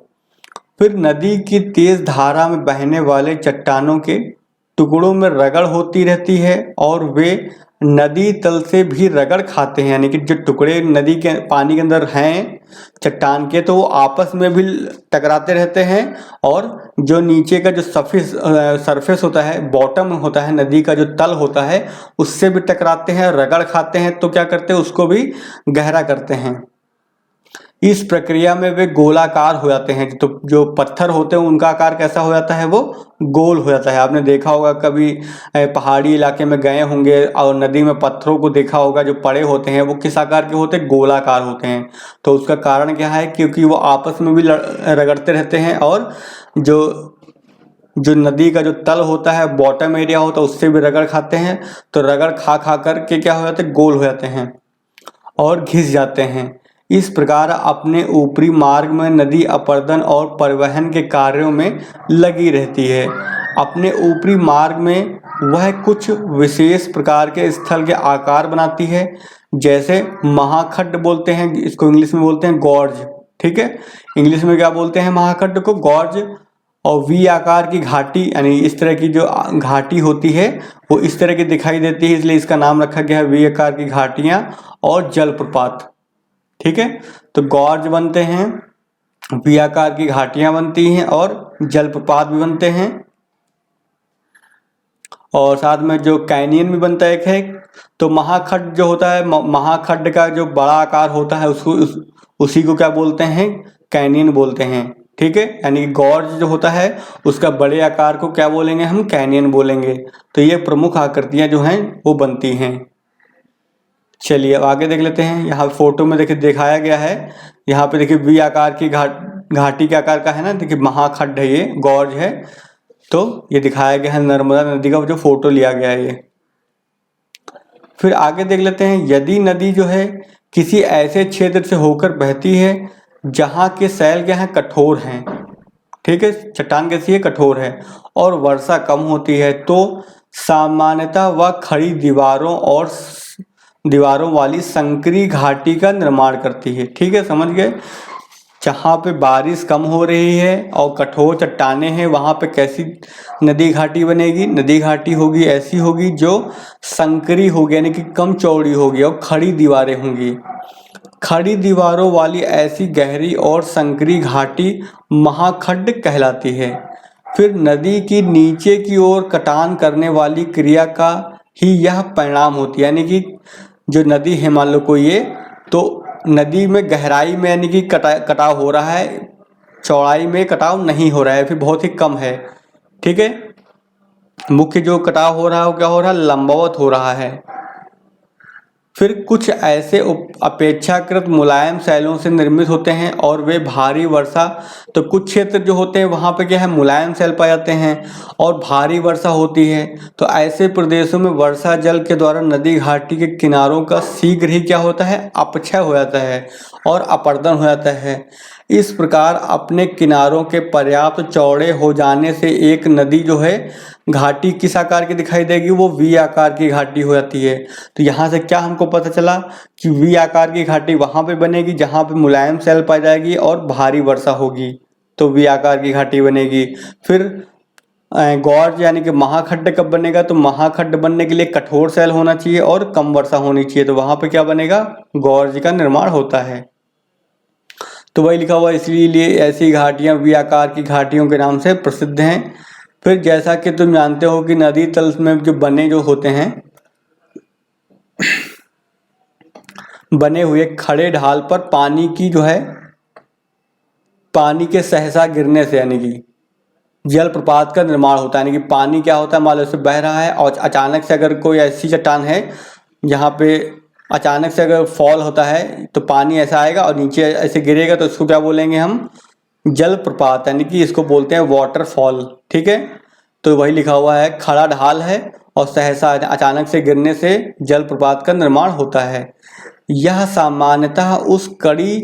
फिर नदी की तेज धारा में बहने वाले चट्टानों के टुकड़ों में रगड़ होती रहती है और वे नदी तल से भी रगड़ खाते हैं, यानी कि जो टुकड़े नदी के पानी के अंदर हैं चट्टान के, तो वो आपस में भी टकराते रहते हैं और जो नीचे का जो सरफेस होता है, बॉटम होता है, नदी का जो तल होता है, उससे भी टकराते हैं, रगड़ खाते हैं, तो क्या करते हैं, उसको भी गहरा करते हैं। इस प्रक्रिया में वे गोलाकार हो जाते हैं। तो जो पत्थर होते हैं उनका आकार कैसा हो जाता है, वो गोल हो जाता है। आपने देखा होगा कभी पहाड़ी इलाके में गए होंगे और नदी में पत्थरों को देखा होगा, जो पड़े होते हैं वो किस आकार के होते हैं, गोलाकार होते हैं। तो उसका कारण क्या है, क्योंकि वो आपस में भी रगड़ते रहते हैं और जो नदी का जो तल होता है, बॉटम एरिया होता है, उससे भी रगड़ खाते हैं। तो रगड़ खा खा करके क्या हो जाते हैं, गोल हो जाते हैं और घिस जाते हैं। इस प्रकार अपने ऊपरी मार्ग में नदी अपर्दन और परिवहन के कार्यों में लगी रहती है। अपने ऊपरी मार्ग में वह कुछ विशेष प्रकार के स्थल के आकार बनाती है, जैसे महाखड्ड बोलते हैं इसको, इंग्लिश में बोलते हैं गॉर्ज। ठीक है, इंग्लिश में क्या बोलते हैं महाखड्ड को, गॉर्ज। और वी आकार की घाटी, यानी इस तरह की जो घाटी होती है वो इस तरह की दिखाई देती है, इसलिए इसका नाम रखा गया है वी आकार की घाटियां और जलप्रपात। ठीक है, तो गॉर्ज बनते हैं, वी आकार की घाटियां बनती हैं और जलप्रपात भी बनते हैं। और साथ में जो कैनियन भी बनता है एक है। तो महाखड्ड जो होता है, महाखड्ड का जो बड़ा आकार होता है उसी को क्या बोलते हैं, कैनियन बोलते हैं। ठीक है, यानी कि गॉर्ज जो होता है उसका बड़े आकार को क्या बोलेंगे, हम कैनियन बोलेंगे। तो ये प्रमुख आकृतियां जो हैं वो बनती हैं। चलिए अब आगे देख लेते हैं। यहाँ फोटो में देखिए दिखाया गया है, यहाँ पे देखिए वी आकार की घाटी के आकार का है ना, देखिए महाखड्ड है, ये गॉर्ज है। तो ये दिखाया गया है नर्मदा नदी का जो फोटो लिया गया है ये। फिर आगे देख लेते हैं, यदि नदी जो है किसी ऐसे क्षेत्र से होकर बहती है जहाँ के सैल क्या है, कठोर हैं। ठीक है, चट्टान कैसी है, कठोर है, और वर्षा कम होती है, तो सामान्यतः वह खड़ी दीवारों वाली संकरी घाटी का निर्माण करती है। ठीक है, समझ गए। जहाँ पे बारिश कम हो रही है और कठोर चट्टाने हैं, वहाँ पे कैसी नदी घाटी बनेगी, नदी घाटी होगी ऐसी होगी जो संकरी होगी, यानी कि कम चौड़ी होगी और खड़ी दीवारें होंगी। खड़ी दीवारों वाली ऐसी गहरी और संकरी घाटी महाखड्ड कहलाती है। फिर नदी की नीचे की ओर कटान करने वाली क्रिया का ही यह परिणाम होती है, यानी कि जो नदी है मान लो कोई ये, तो नदी में गहराई में यानी कि कटाव हो रहा है, चौड़ाई में कटाव नहीं हो रहा है, फिर बहुत ही कम है। ठीक है, मुख्य जो कटाव हो रहा है वो क्या हो रहा है, लंबवत हो रहा है। फिर कुछ ऐसे अपेक्षाकृत मुलायम शैलों से निर्मित होते हैं और वे भारी वर्षा, तो कुछ क्षेत्र जो होते हैं वहाँ पे क्या है, मुलायम शैल पाए जाते हैं और भारी वर्षा होती है। तो ऐसे प्रदेशों में वर्षा जल के द्वारा नदी घाटी के किनारों का शीघ्र ही क्या होता है, अपक्षय हो जाता है और अपर्दन हो जाता है। इस प्रकार अपने किनारों के पर्याप्त चौड़े हो जाने से एक नदी जो है घाटी किस आकार की दिखाई देगी, वो वी आकार की घाटी हो जाती है। तो यहाँ से क्या हमको पता चला कि वी आकार की घाटी वहाँ पे बनेगी जहाँ पे मुलायम शैल पाई जाएगी और भारी वर्षा होगी, तो वी आकार की घाटी बनेगी। फिर गॉर्ज यानी कि महाखड्ड कब बनेगा, तो महाखड्ड बनने के लिए कठोर शैल होना चाहिए और कम वर्षा होनी चाहिए, तो वहाँ पे क्या बनेगा, गॉर्ज का निर्माण होता है। तो वही लिखा हुआ इसलिए ऐसी घाटियां वी आकार की घाटियों के नाम से प्रसिद्ध हैं। फिर जैसा कि तुम जानते हो कि नदी तल में जो बने जो होते हैं, बने हुए खड़े ढाल पर पानी की जो है, पानी के सहसा गिरने से यानी कि जलप्रपात का निर्माण होता है। यानी कि पानी क्या होता है, मान लो से बह रहा है और अचानक से अगर कोई ऐसी चट्टान है जहाँ पे अचानक से अगर फॉल होता है तो पानी ऐसा आएगा और नीचे ऐसे गिरेगा, तो इसको क्या बोलेंगे हम, जलप्रपात, यानी कि इसको बोलते हैं वाटरफॉल। ठीक है, तो वही लिखा हुआ है खड़ा ढाल है और सहसा अचानक से गिरने से जलप्रपात का निर्माण होता है। यह सामान्यतः उस कड़ी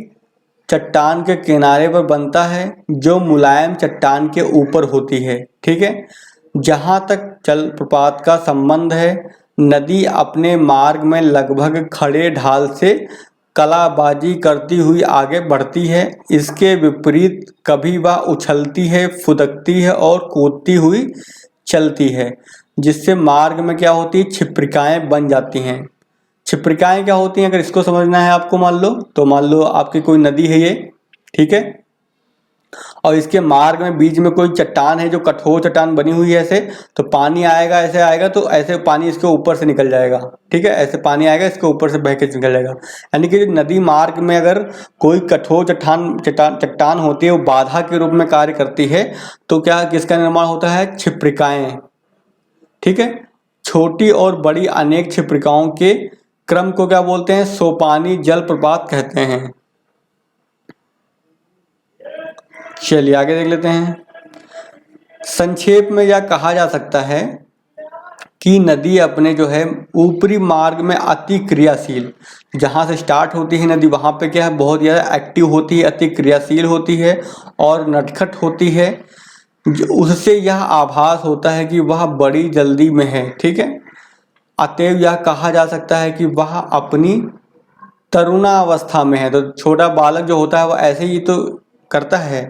चट्टान के किनारे पर बनता है जो मुलायम चट्टान के ऊपर होती है। ठीक है, जहाँ तक जलप्रपात का संबंध है, नदी अपने मार्ग में लगभग खड़े ढाल से कलाबाजी करती हुई आगे बढ़ती है। इसके विपरीत कभी वह उछलती है, फुदकती है और कूदती हुई चलती है, जिससे मार्ग में क्या होती है, छिप्रिकाएं बन जाती हैं। छिप्रिकाएं क्या होती हैं, अगर इसको समझना है आपको, मान लो आपकी कोई नदी है ये, ठीक है, और इसके मार्ग में बीच में कोई चट्टान है जो कठोर चट्टान बनी हुई है ऐसे, तो पानी आएगा, ऐसे आएगा तो ऐसे पानी इसके ऊपर से निकल जाएगा। ठीक है, ऐसे पानी आएगा इसके ऊपर से बह के निकल जाएगा। यानी कि नदी मार्ग में अगर कोई कठोर चट्टान होती है, वो बाधा के रूप में कार्य करती है, तो क्या किसका निर्माण होता है, छिप्रिकाएं। ठीक है, छोटी और बड़ी अनेक छिप्रिकाओं के क्रम को क्या बोलते हैं, सोपानी जलप्रपात कहते हैं। चलिए आगे देख लेते हैं। संक्षेप में यह कहा जा सकता है कि नदी अपने जो है ऊपरी मार्ग में अति क्रियाशील, जहाँ से स्टार्ट होती है नदी वहाँ पे क्या है, बहुत ज़्यादा एक्टिव होती है, अति क्रियाशील होती है और नटखट होती है। उससे यह आभास होता है कि वह बड़ी जल्दी में है। ठीक है, अतएव यह कहा जा सकता है कि वह अपनी तरुणावस्था में है। तो छोटा बालक जो होता है वह ऐसे ही तो करता है,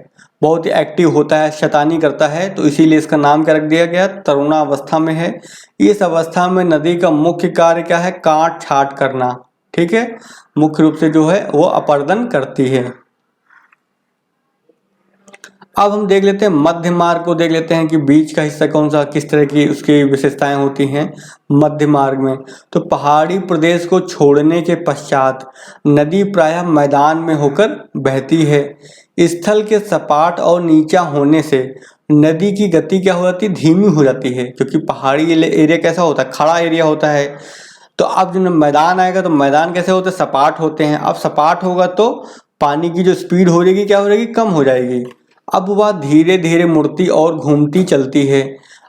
बहुत ही एक्टिव होता है, शैतानी करता है, तो इसीलिए इसका नाम क्या रख दिया गया, तरुणावस्था में है। इस अवस्था में नदी का मुख्य कार्य क्या है, काट छाट करना। ठीक है, मुख्य रूप से जो है वो अपर्दन करती है। अब हम देख लेते हैं मध्य मार्ग को, देख लेते हैं कि बीच का हिस्सा कौन सा, किस तरह की उसकी विशेषताएं होती हैं मध्य मार्ग में। तो पहाड़ी प्रदेश को छोड़ने के पश्चात नदी प्रायः मैदान में होकर बहती है। स्थल के सपाट और नीचा होने से नदी की गति क्या हो जाती है, धीमी हो जाती है, क्योंकि पहाड़ी एरिया कैसा होता है, खड़ा एरिया होता है। तो अब जब मैदान आएगा तो मैदान कैसे होते हैं, सपाट होते हैं। अब सपाट होगा तो पानी की जो स्पीड हो जाएगी क्या हो जाएगी, कम हो जाएगी। अब वह धीरे धीरे मुड़ती और घूमती चलती है।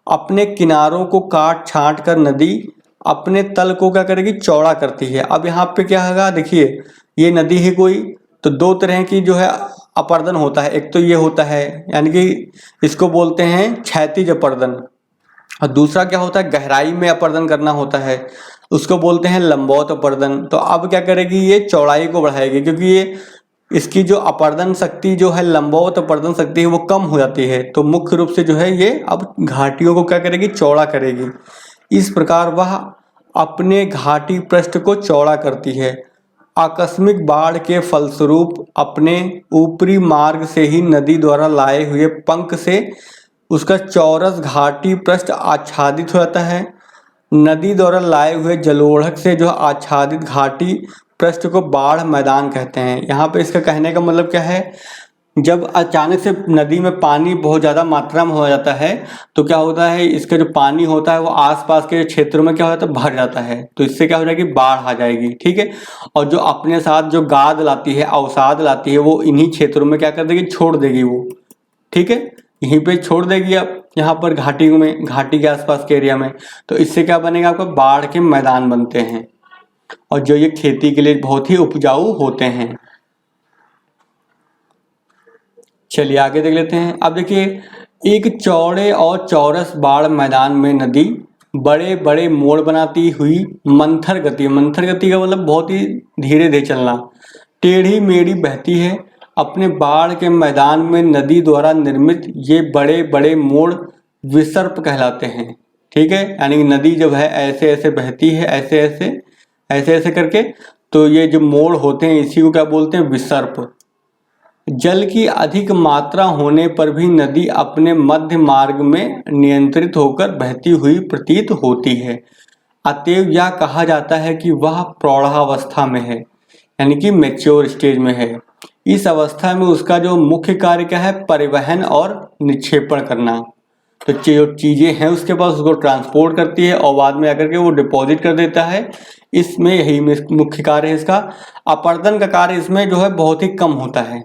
अपने किनारों को काट छांट कर नदी अपने तल को क्या करेगी, चौड़ा करती है। अब यहाँ पे क्या होगा, देखिए ये नदी है कोई, तो दो तरह की जो है अपर्दन होता है। एक तो ये होता है, यानी कि इसको बोलते हैं क्षैतिज अपर्दन, और दूसरा क्या होता है, गहराई में अपर्दन करना होता है, उसको बोलते हैं लंबवत अपर्दन। तो अब क्या करेगी, ये चौड़ाई को बढ़ाएगी, क्योंकि ये इसकी जो अपर्दन शक्ति जो है, लंबवत अपर्दन शक्ति है, वो कम हो जाती है। तो मुख्य रूप से जो है ये अब घाटियों को क्या करेगी, चौड़ा करेगी। इस प्रकार वह अपने घाटी पृष्ठ को चौड़ा करती है। आकस्मिक बाढ़ के फलस्वरूप अपने ऊपरी मार्ग से ही नदी द्वारा लाए हुए पंख से उसका चौरस घाटी पृष्ठ आच्छादित हो जाता है। नदी द्वारा लाए हुए जलोढ़क से जो आच्छादित घाटी पृष्ठ को बाढ़ मैदान कहते हैं। यहाँ पे इसका कहने का मतलब क्या है, जब अचानक से नदी में पानी बहुत ज़्यादा मात्रा में हो जाता है तो क्या होता है, इसका जो पानी होता है वो आसपास के क्षेत्रों में क्या हो जाता है, भर जाता है। तो इससे क्या हो जाएगी, बाढ़ आ जाएगी। ठीक है, और जो अपने साथ जो गाद लाती है, अवसाद लाती है, वो इन्हीं क्षेत्रों में क्या कर देगी, छोड़ देगी वो। ठीक है, यहीं पे छोड़ देगी अब यहाँ पर घाटी में, घाटी के आसपास के एरिया में। तो इससे क्या बनेगा, आपको बाढ़ के मैदान बनते हैं, और जो ये खेती के लिए बहुत ही उपजाऊ होते हैं। चलिए आगे देख लेते हैं। अब देखिए, एक चौड़े और चौरस बाढ़ मैदान में नदी बड़े बड़े मोड़ बनाती हुई मंथर गति का मतलब बहुत ही धीरे धीरे चलना, टेढ़ी मेढ़ी बहती है। अपने बाढ़ के मैदान में नदी द्वारा निर्मित ये बड़े बड़े मोड़ विसर्प कहलाते हैं। ठीक है, यानी कि नदी जब है ऐसे ऐसे बहती है, ऐसे ऐसे करके, तो ये जो मोड़ होते हैं इसी को क्या बोलते हैं, विसर्प। जल की अधिक मात्रा होने पर भी नदी अपने मध्य मार्ग में नियंत्रित होकर बहती हुई प्रतीत होती है। अतएव यह कहा जाता है कि वह प्रौढ़ावस्था में है, यानी कि मैच्योर स्टेज में है। इस अवस्था में उसका जो मुख्य कार्य क्या है, परिवहन और निक्षेपण करना। तो जो चीज़ें हैं उसके पास उसको ट्रांसपोर्ट करती है और बाद में आकर के वो डिपॉजिट कर देता है। इसमें यही मुख्य कार्य है इसका। अपर्दन का कार्य इसमें जो है बहुत ही कम होता है,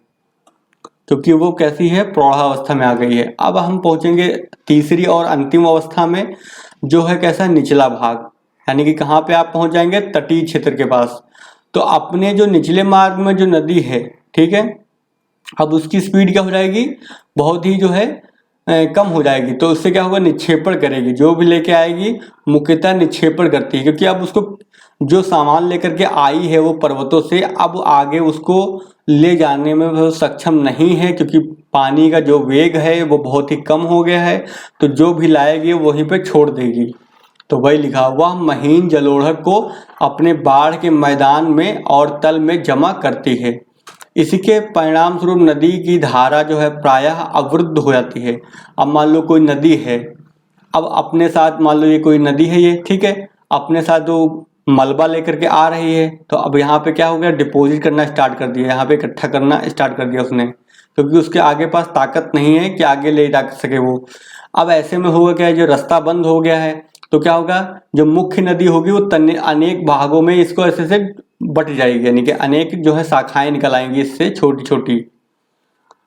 क्योंकि वो कैसी है, प्रौढ़ावस्था में आ गई है। अब हम पहुंचेंगे तीसरी और अंतिम अवस्था में, जो है कैसा, निचला भाग, यानी कि कहाँ पे आप पहुंच जाएंगे, तटीय क्षेत्र के पास। तो अपने जो निचले मार्ग में जो नदी है, ठीक है, अब उसकी स्पीड क्या हो जाएगी, बहुत ही जो है कम हो जाएगी। तो उससे क्या होगा, निक्षेपण करेगी, जो भी लेके आएगी मुख्यतः निक्षेपण करती है, क्योंकि अब उसको जो सामान लेकर के आई है वो पर्वतों से, अब आगे उसको ले जाने में वो सक्षम नहीं है, क्योंकि पानी का जो वेग है वो बहुत ही कम हो गया है। तो जो भी लाएगी वहीं पे छोड़ देगी। तो वही लिखा, वह महीन जलोढ़क को अपने बाढ़ के मैदान में और तल में जमा करती है। इसी के परिणाम स्वरूप नदी की धारा जो है प्रायः अवरुद्ध हो जाती है। अब मान लो कोई नदी है, अब अपने साथ मान लो ये कोई नदी है ये, ठीक है, अपने साथ जो मलबा लेकर के आ रही है, तो अब यहाँ पे क्या हो गया, डिपॉजिट करना स्टार्ट कर दिया, यहाँ पे इकट्ठा करना स्टार्ट कर दिया उसने, क्योंकि उसके आगे पास ताकत नहीं है कि आगे ले जा सके वो। अब ऐसे में होगा क्या, जो रास्ता बंद हो गया है, तो क्या होगा, जो मुख्य नदी होगी वो अनेक भागों में इसको ऐसे से बट जाएगी, यानी कि अनेक जो है शाखाएं निकल आएंगी इससे छोटी छोटी,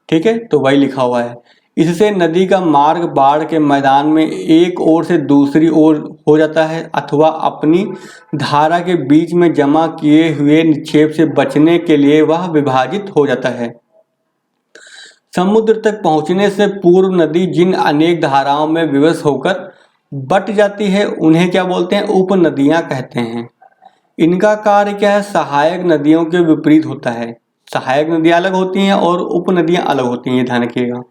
ठीक है। तो वही लिखा हुआ है, इससे नदी का मार्ग बाढ़ के मैदान में एक ओर से दूसरी ओर हो जाता है, अथवा अपनी धारा के बीच में जमा किए हुए निक्षेप से बचने के लिए वह विभाजित हो जाता है। समुद्र तक पहुंचने से पूर्व नदी जिन अनेक धाराओं में विवश होकर बट जाती है उन्हें क्या बोलते हैं, उपनदियां कहते हैं। इनका कार्य क्या है, सहायक नदियों के विपरीत होता है। सहायक नदियां अलग होती हैं और उपनदियां अलग होती हैं, ये ध्यान रखिएगा।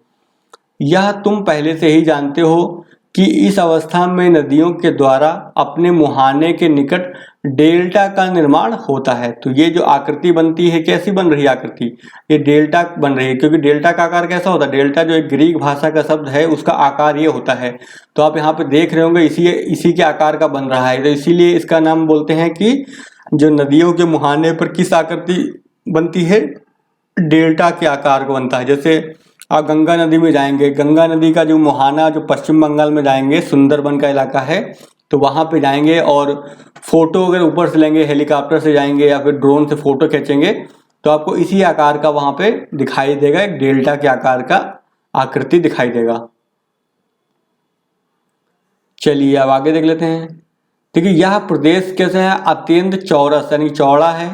यह तुम पहले से ही जानते हो कि इस अवस्था में नदियों के द्वारा अपने मुहाने के निकट डेल्टा का निर्माण होता है। तो ये जो आकृति बनती है, कैसी बन रही है आकृति, ये डेल्टा बन रही है, क्योंकि डेल्टा का आकार कैसा होता है, डेल्टा जो एक ग्रीक भाषा का शब्द है उसका आकार ये होता है। तो आप यहाँ पे देख रहे होंगे इसी के आकार का बन रहा है, तो इसीलिए इसका नाम बोलते हैं कि जो नदियों के मुहाने पर किस आकृति बनती है, डेल्टा के आकार का बनता है। जैसे आप गंगा नदी में जाएंगे, गंगा नदी का जो मुहाना जो पश्चिम बंगाल में जाएंगे, सुंदरबन का इलाका है, तो वहाँ पे जाएंगे और फोटो अगर ऊपर से लेंगे, हेलीकॉप्टर से जाएंगे या फिर ड्रोन से फोटो खींचेंगे, तो आपको इसी आकार का वहाँ पे दिखाई देगा, एक डेल्टा के आकार का आकृति दिखाई देगा। चलिए अब आगे देख लेते हैं। देखिए यह प्रदेश कैसे है, अत्यंत चौरस यानी चौड़ा है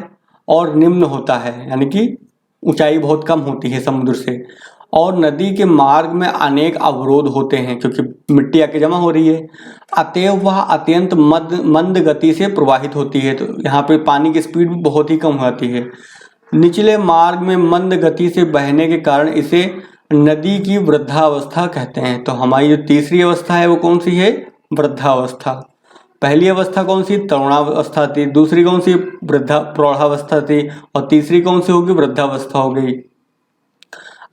और निम्न होता है, यानी कि ऊंचाई बहुत कम होती है समुद्र से, और नदी के मार्ग में अनेक अवरोध होते हैं क्योंकि मिट्टी आके जमा हो रही है। अतएव वह अत्यंत मंद गति से प्रवाहित होती है, तो यहाँ पे पानी की स्पीड भी बहुत ही कम होती है। निचले मार्ग में मंद गति से बहने के कारण इसे नदी की वृद्धावस्था कहते हैं। तो हमारी जो तीसरी अवस्था है वो कौन सी है, वृद्धावस्था। पहली अवस्था कौन सी, तरुणावस्था थी, दूसरी कौन सी, प्रौढ़ावस्था थी, और तीसरी कौन सी होगी, वृद्धावस्था हो गई।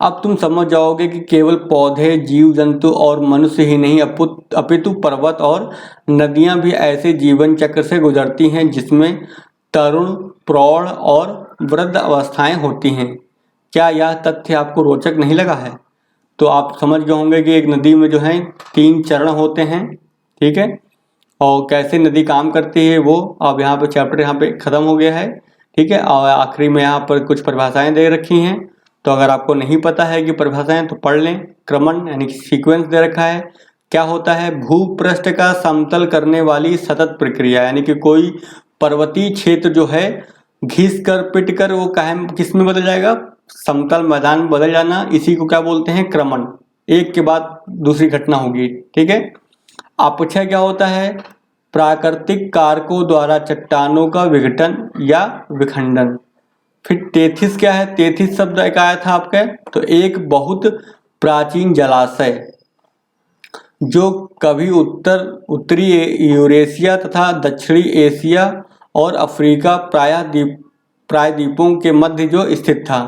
अब तुम समझ जाओगे कि केवल पौधे, जीव जंतु और मनुष्य ही नहीं अपितु पर्वत और नदियां भी ऐसे जीवन चक्र से गुजरती हैं जिसमें तरुण, प्रौढ़ और वृद्ध अवस्थाएं होती हैं। क्या यह तथ्य आपको रोचक नहीं लगा है? तो आप समझ गए होंगे कि एक नदी में जो है 3 चरण होते हैं, ठीक है, और कैसे नदी काम करती है वो अब यहाँ पे चैप्टर यहाँ पे ख़त्म हो गया है, ठीक है। और आखिरी में यहाँ पर कुछ परिभाषाएं दे रखी हैं, तो अगर आपको नहीं पता है कि परिभाषाएं तो पढ़ लें। क्रमण यानी कि सीक्वेंस दे रखा है। क्या होता है, भूपृष्ठ का समतल करने वाली सतत प्रक्रिया, यानी कि कोई पर्वतीय क्षेत्र जो है घिस कर पिट कर वो किस में बदल जाएगा, समतल मैदान में बदल जाना, इसी को क्या बोलते हैं, क्रमण। एक के बाद दूसरी घटना होगी, ठीक है। अपक्षय क्या होता है, प्राकृतिक कारकों द्वारा चट्टानों का विघटन या विखंडन। फिर तेथिस क्या है, तेथिस शब्द एक आया था आपके, तो एक बहुत प्राचीन जलाशय जो कभी उत्तरी यूरेशिया तथा दक्षिणी एशिया और अफ्रीका प्रायद्वीपों के मध्य जो स्थित था।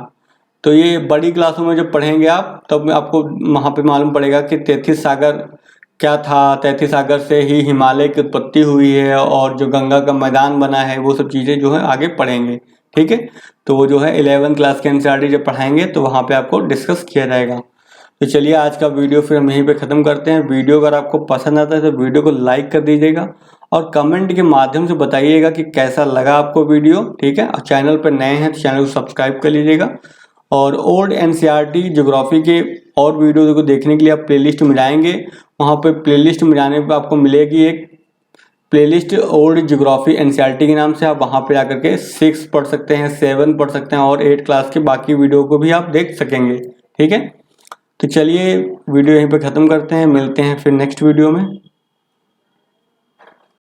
तो ये बड़ी क्लासों में जब पढ़ेंगे आप तब आपको वहाँ पे मालूम पड़ेगा कि 33 सागर क्या था, 33 सागर से ही हिमालय की उत्पत्ति हुई है और जो गंगा का मैदान बना है वो सब चीज़ें जो है आगे पढ़ेंगे। ठीक है, तो वो जो है 11 क्लास के एनसीईआरटी जब पढ़ाएंगे तो वहाँ पे आपको डिस्कस किया जाएगा। तो चलिए आज का वीडियो फिर हम यहीं पे ख़त्म करते हैं। वीडियो अगर आपको पसंद आता है तो वीडियो को लाइक कर दीजिएगा और कमेंट के माध्यम से बताइएगा कि कैसा लगा आपको वीडियो। ठीक है, और चैनल पर नए हैं तो चैनल को सब्सक्राइब कर लीजिएगा। और ओल्ड एनसीईआरटी ज्योग्राफी के और वीडियो को देखने के लिए आप प्लेलिस्ट में जाएंगे, वहाँ पे प्लेलिस्ट में जाने पर आपको मिलेगी एक प्लेलिस्ट ओल्ड ज्योग्राफी एनसीईआरटी के नाम से। आप वहाँ पे जाकर के 6 पढ़ सकते हैं, 7 पढ़ सकते हैं और 8 क्लास के बाकी वीडियो को भी आप देख सकेंगे। ठीक है, तो चलिए वीडियो यहीं पे ख़त्म करते हैं, मिलते हैं फिर नेक्स्ट वीडियो में।